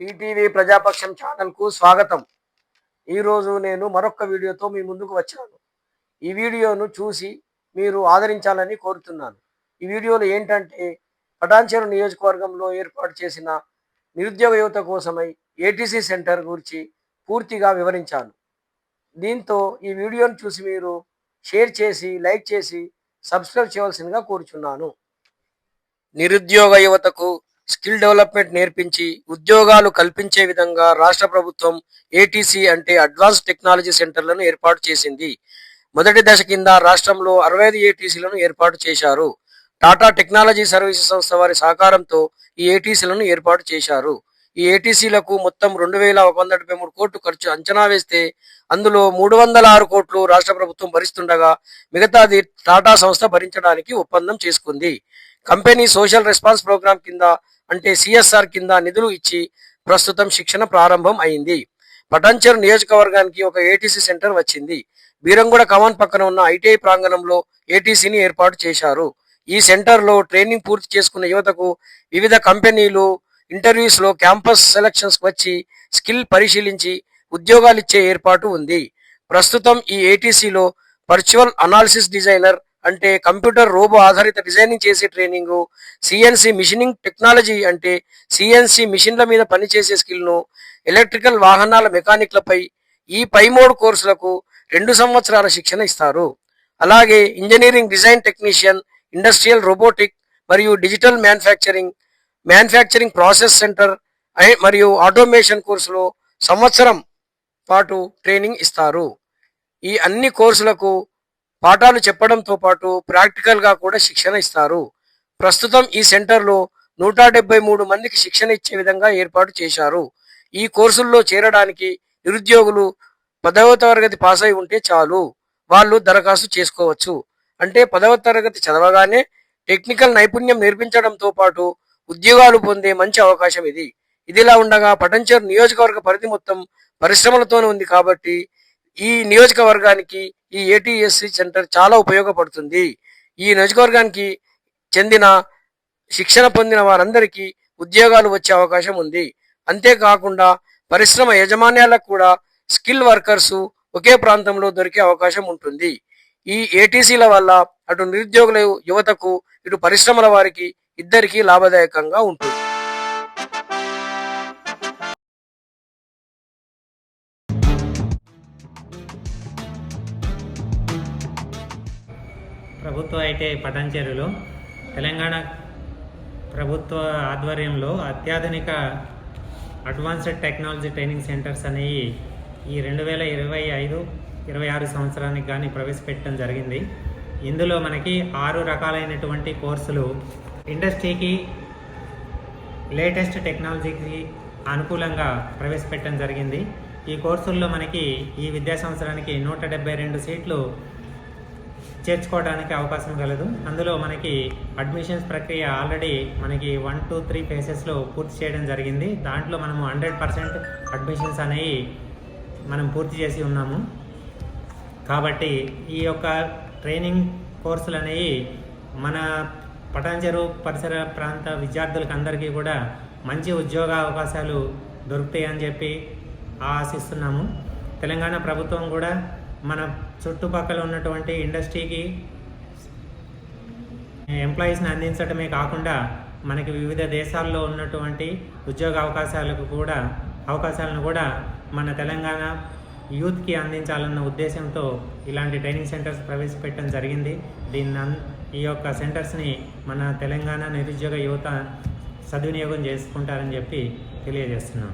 ETV ప్రజాపక్షం ఛానల్కు స్వాగతం. ఈరోజు నేను మరొక వీడియోతో మీ ముందుకు వచ్చాను. ఈ వీడియోను చూసి మీరు ఆదరించాలని కోరుతున్నాను. ఈ వీడియోలో ఏంటంటే పటాన్చెరు నియోజకవర్గంలో ఏర్పాటు చేసిన నిరుద్యోగ యువత కోసమై ఏటీసీ సెంటర్ గురించి పూర్తిగా వివరించాను. దీంతో ఈ వీడియోను చూసి మీరు షేర్ చేసి, లైక్ చేసి, సబ్స్క్రైబ్ చేయవలసిందిగా కోరుచున్నాను. నిరుద్యోగ యువతకు స్కిల్ డెవలప్మెంట్ నేర్పించి ఉద్యోగాలు కల్పించే విధంగా రాష్ట్ర ప్రభుత్వం ఏటీసీ అంటే అడ్వాన్స్ టెక్నాలజీ సెంటర్లను ఏర్పాటు చేసింది. మొదటి దశ కింద రాష్ట్రంలో 65 ఏటీసీలను ఏర్పాటు చేశారు. టాటా టెక్నాలజీ సర్వీసెస్ సంస్థ వారి సహకారంతో ఈ ఏటీసీలను ఏర్పాటు చేశారు. ఈ ఏటీసీలకు మొత్తం 2173 కోట్లు ఖర్చు అంచనా వేస్తే అందులో 306 కోట్లు రాష్ట్ర ప్రభుత్వం భరిస్తుండగా మిగతాది టాటా సంస్థ భరించడానికి ఒప్పందం చేసుకుంది. కంపెనీ సోషల్ రెస్పాన్స్ ప్రోగ్రామ్ కింద అంటే సిఎస్ఆర్ కింద నిధులు ఇచ్చి ప్రస్తుతం శిక్షణ ప్రారంభం అయింది. పటాన్చెరు నియోజకవర్గానికి ఒక ఏటీసీ సెంటర్ వచ్చింది. బీరంగూడ కమాన్ పక్కన ఉన్న ఐటీఐ ప్రాంగణంలో ఏటీసీని ఏర్పాటు చేశారు. ఈ సెంటర్లో ట్రైనింగ్ పూర్తి చేసుకున్న యువతకు వివిధ కంపెనీలు ఇంటర్వ్యూస్లో క్యాంపస్ సెలక్షన్స్ వచ్చి స్కిల్ పరిశీలించి ఉద్యోగాలు ఇచ్చే ఏర్పాటు ఉంది. ప్రస్తుతం ఈ ఏటీసీలో వర్చువల్ అనాలిసిస్ డిజైనర్ అంటే కంప్యూటర్ రోబో ఆధారిత డిజైనింగ్ చేసే ట్రైనింగ్, సిఎన్సి మిషనింగ్ టెక్నాలజీ అంటే సిఎన్సి మిషన్ల మీద పనిచేసే స్కిల్ను, ఎలక్ట్రికల్ వాహనాల మెకానిక్లపై ఈ పై 3 కోర్సులకు 2 సంవత్సరాల శిక్షణ ఇస్తారు. అలాగే engineering design technician, industrial robotic మరియు డిజిటల్ మ్యానుఫ్యాక్చరింగ్ ప్రాసెస్ సెంటర్ మరియు ఆటోమేషన్ కోర్సులో సంవత్సరం పాటు ట్రైనింగ్ ఇస్తారు. ఈ అన్ని కోర్సులకు పాఠాలు చెప్పడంతో పాటు ప్రాక్టికల్గా కూడా శిక్షణ ఇస్తారు. ప్రస్తుతం ఈ సెంటర్లో 173 మందికి శిక్షణ ఇచ్చే విధంగా ఏర్పాటు చేశారు. ఈ కోర్సుల్లో చేరడానికి నిరుద్యోగులు 10వ తరగతి పాస్ అయి ఉంటే చాలు, వాళ్ళు దరఖాస్తు చేసుకోవచ్చు. అంటే 10వ తరగతి చదవగానే టెక్నికల్ నైపుణ్యం నేర్పించడంతో పాటు ఉద్యోగాలు పొందే మంచి అవకాశం ఇది. ఇదిలా ఉండగా పటాన్చెరు నియోజకవర్గ పరిధి మొత్తం పరిశ్రమలతోనే ఉంది కాబట్టి ఈ నియోజకవర్గానికి ఈ ఏటీఎస్సీ సెంటర్ చాలా ఉపయోగపడుతుంది. ఈ నియోజకవర్గానికి చెందిన శిక్షణ పొందిన వారందరికీ ఉద్యోగాలు వచ్చే అవకాశం ఉంది. అంతేకాకుండా పరిశ్రమ యాజమాన్యాలకు కూడా స్కిల్ వర్కర్స్ ఒకే ప్రాంతంలో దొరికే అవకాశం ఉంటుంది. ఈ ఏటీసీల వల్ల అటు నిరుద్యోగుల యువతకు ఇటు పరిశ్రమల వారికి ఇద్దరికీ లాభదాయకంగా ఉంటుంది. ప్రభుత్వ ఐటీఐ పటాన్చెరులో తెలంగాణ ప్రభుత్వ ఆధ్వర్యంలో అత్యాధునిక అడ్వాన్స్డ్ టెక్నాలజీ ట్రైనింగ్ సెంటర్స్ అనేవి ఈ 2025-26 సంవత్సరానికి కానీ ప్రవేశపెట్టడం జరిగింది. ఇందులో మనకి 6 రకాలైనటువంటి కోర్సులు ఇండస్ట్రీకి లేటెస్ట్ టెక్నాలజీకి అనుకూలంగా ప్రవేశపెట్టడం జరిగింది. ఈ కోర్సుల్లో మనకి ఈ విద్యా సంవత్సరానికి 172 సీట్లు చేర్చుకోవడానికి అవకాశం కలదు. అందులో మనకి అడ్మిషన్స్ ప్రక్రియ ఆల్రెడీ మనకి 1, 2, 3 ఫేసెస్లో పూర్తి చేయడం జరిగింది. దాంట్లో మనము 100% అడ్మిషన్స్ అనేవి మనం పూర్తి చేసి ఉన్నాము. కాబట్టి ఈ యొక్క ట్రైనింగ్ కోర్సులు అనేవి మన పటాన్చెరు పరిసర ప్రాంత విద్యార్థులకు అందరికీ కూడా మంచి ఉద్యోగ అవకాశాలు దొరుకుతాయని చెప్పి ఆశిస్తున్నాము. తెలంగాణ ప్రభుత్వం కూడా మన చుట్టుపక్కల ఉన్నటువంటి ఇండస్ట్రీకి ఎంప్లాయీస్ని అందించడమే కాకుండా మనకి వివిధ దేశాల్లో ఉన్నటువంటి ఉద్యోగ అవకాశాలను కూడా మన తెలంగాణ యూత్కి అందించాలన్న ఉద్దేశంతో ఇలాంటి ట్రైనింగ్ సెంటర్స్ ప్రవేశపెట్టడం జరిగింది. ఈ యొక్క సెంటర్స్ని మన తెలంగాణ నిరుద్యోగ యువత సద్వినియోగం చేసుకుంటారని చెప్పి తెలియజేస్తున్నాం.